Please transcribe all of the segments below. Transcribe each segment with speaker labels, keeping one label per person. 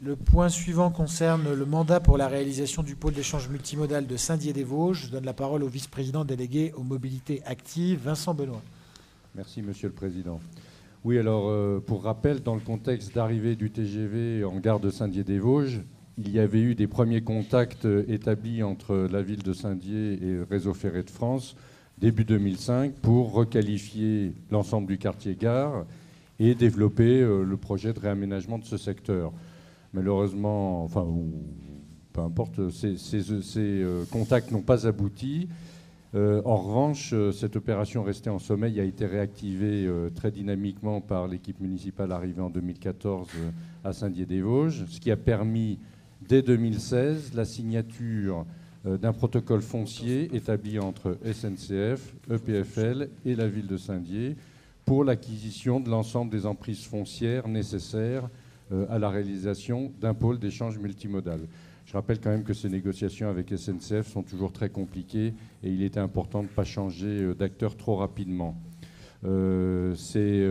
Speaker 1: Le point suivant concerne le mandat pour la réalisation du pôle d'échange multimodal de Saint-Dié-des-Vosges. Je donne la parole au vice-président délégué aux mobilités actives, Vincent Benoît.
Speaker 2: Merci, Monsieur le Président. Oui, alors, pour rappel, dans le contexte d'arrivée du TGV en gare de Saint-Dié-des-Vosges, il y avait eu des premiers contacts établis entre la ville de Saint-Dié et le Réseau ferré de France début 2005 pour requalifier l'ensemble du quartier gare et développer le projet de réaménagement de ce secteur. Malheureusement, enfin, peu importe, ces contacts n'ont pas abouti. En revanche, cette opération restée en sommeil a été réactivée très dynamiquement par l'équipe municipale arrivée en 2014 à Saint-Dié-des-Vosges, ce qui a permis, dès 2016, la signature d'un protocole foncier établi entre SNCF, EPFL et la ville de Saint-Dié pour l'acquisition de l'ensemble des emprises foncières nécessaires à la réalisation d'un pôle d'échange multimodal. Je rappelle quand même que ces négociations avec SNCF sont toujours très compliquées et il était important de ne pas changer d'acteur trop rapidement. C'est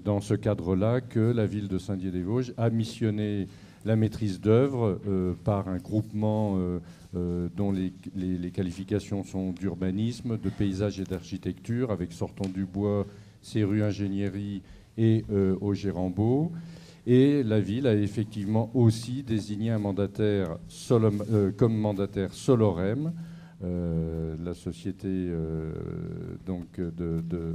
Speaker 2: dans ce cadre-là que la ville de Saint-Dié-des-Vosges a missionné la maîtrise d'œuvre par un groupement dont les qualifications sont d'urbanisme, de paysage et d'architecture, avec Sortons du Bois, Céru Ingénierie et Auger Rambaud. Et la ville a effectivement aussi désigné un mandataire comme mandataire Solorem, la société donc de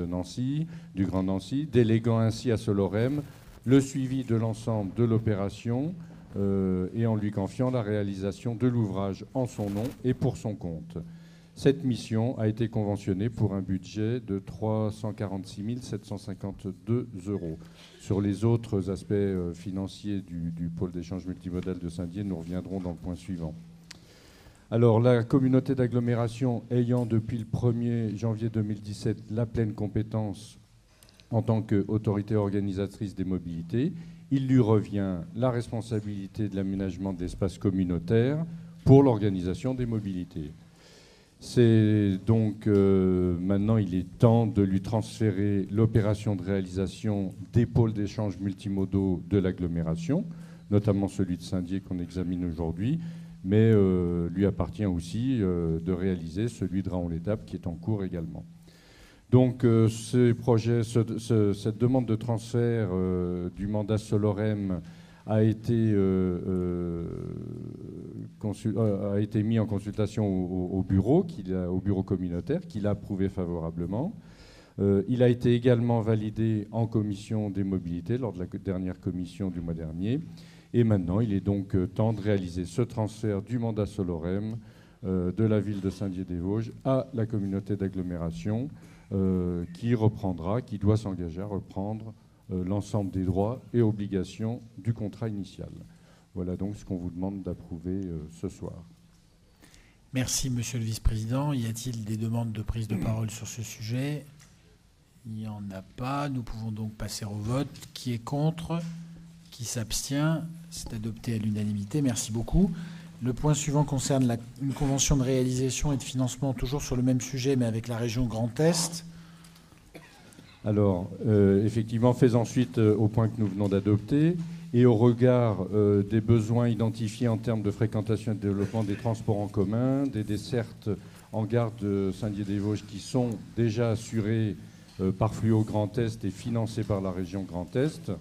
Speaker 2: Nancy, du Grand Nancy, déléguant ainsi à Solorem le suivi de l'ensemble de l'opération et en lui confiant la réalisation de l'ouvrage en son nom et pour son compte. Cette mission a été conventionnée pour un budget de 346 752 €. Sur les autres aspects financiers du pôle d'échange multimodal de Saint-Dié, nous reviendrons dans le point suivant. Alors, la communauté d'agglomération ayant depuis le 1er janvier 2017 la pleine compétence en tant qu'autorité organisatrice des mobilités, il lui revient la responsabilité de l'aménagement de l'espace communautaire pour l'organisation des mobilités. C'est donc maintenant, il est temps de lui transférer l'opération de réalisation des pôles d'échange multimodaux de l'agglomération, notamment celui de Saint-Dié qu'on examine aujourd'hui, mais lui appartient aussi de réaliser celui de Raon-l'Étape qui est en cours également. Donc cette demande de transfert du mandat Solorem a été mis en consultation au bureau communautaire, qui l'a approuvé favorablement. Il a été également validé en commission des mobilités lors de la dernière commission du mois dernier. Et maintenant, il est donc temps de réaliser ce transfert du mandat Solorem de la ville de Saint-Dié-des-Vosges à la communauté d'agglomération qui doit s'engager à reprendre l'ensemble des droits et obligations du contrat initial. Voilà donc ce qu'on vous demande d'approuver ce soir.
Speaker 1: Merci, Monsieur le Vice-président. Y a-t-il des demandes de prise de parole sur ce sujet? Il n'y en a pas. Nous pouvons donc passer au vote. Qui est contre? Qui s'abstient? C'est adopté à l'unanimité. Merci beaucoup. Le point suivant concerne une convention de réalisation et de financement, toujours sur le même sujet, mais avec la région Grand Est.
Speaker 2: Alors, effectivement, faisant suite au point que nous venons d'adopter et au regard des besoins identifiés en termes de fréquentation et de développement des transports en commun, des dessertes en gare de Saint-Dié-des-Vosges qui sont déjà assurées par Fluo Grand Est et financées par la région Grand Est,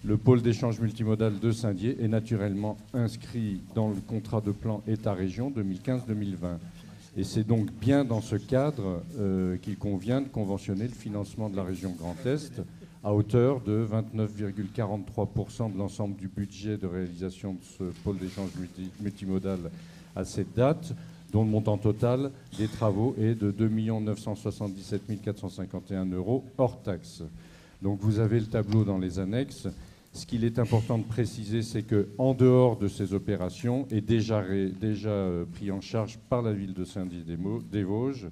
Speaker 2: le pôle d'échange multimodal de Saint-Dié est naturellement inscrit dans le contrat de plan État-région 2015-2020. Et c'est donc bien dans ce cadre qu'il convient de conventionner le financement de la région Grand Est à hauteur de 29,43% de l'ensemble du budget de réalisation de ce pôle d'échange multimodal à cette date, dont le montant total des travaux est de 2 977 451 € hors taxes. Donc vous avez le tableau dans les annexes. Ce qu'il est important de préciser, c'est qu'en dehors de ces opérations, est déjà pris en charge par la ville de Saint-Dié-des-Vosges,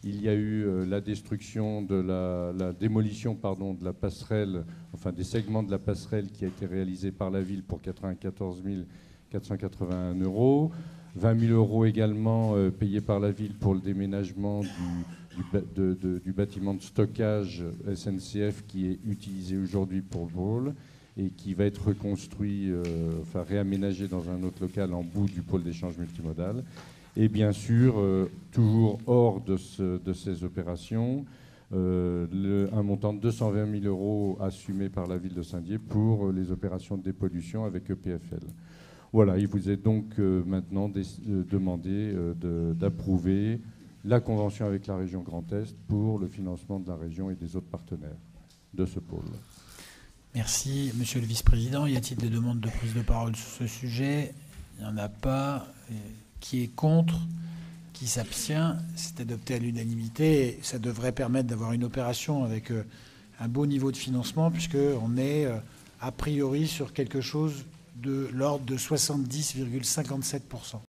Speaker 2: il y a eu la destruction de la démolition de la passerelle, enfin des segments de la passerelle qui a été réalisée par la ville pour 94 481 €. 20 000 € également payés par la ville pour le déménagement du bâtiment de stockage SNCF qui est utilisé aujourd'hui pour le pôle. et qui va être reconstruit, réaménagé dans un autre local en bout du pôle d'échange multimodal. Et bien sûr, toujours hors de ces opérations, un montant de 220 000 € assumé par la ville de Saint-Dié pour les opérations de dépollution avec EPFL. Voilà, il vous est donc maintenant demandé d'approuver la convention avec la région Grand Est pour le financement de la région et des autres partenaires de ce pôle.
Speaker 1: Merci, Monsieur le Vice-président. Y a-t-il des demandes de prise de parole sur ce sujet? Il n'y en a pas. Qui est contre? Qui s'abstient? C'est adopté à l'unanimité. Ça devrait permettre d'avoir une opération avec un beau niveau de financement, puisqu'on est a priori sur quelque chose de l'ordre de 70,57%.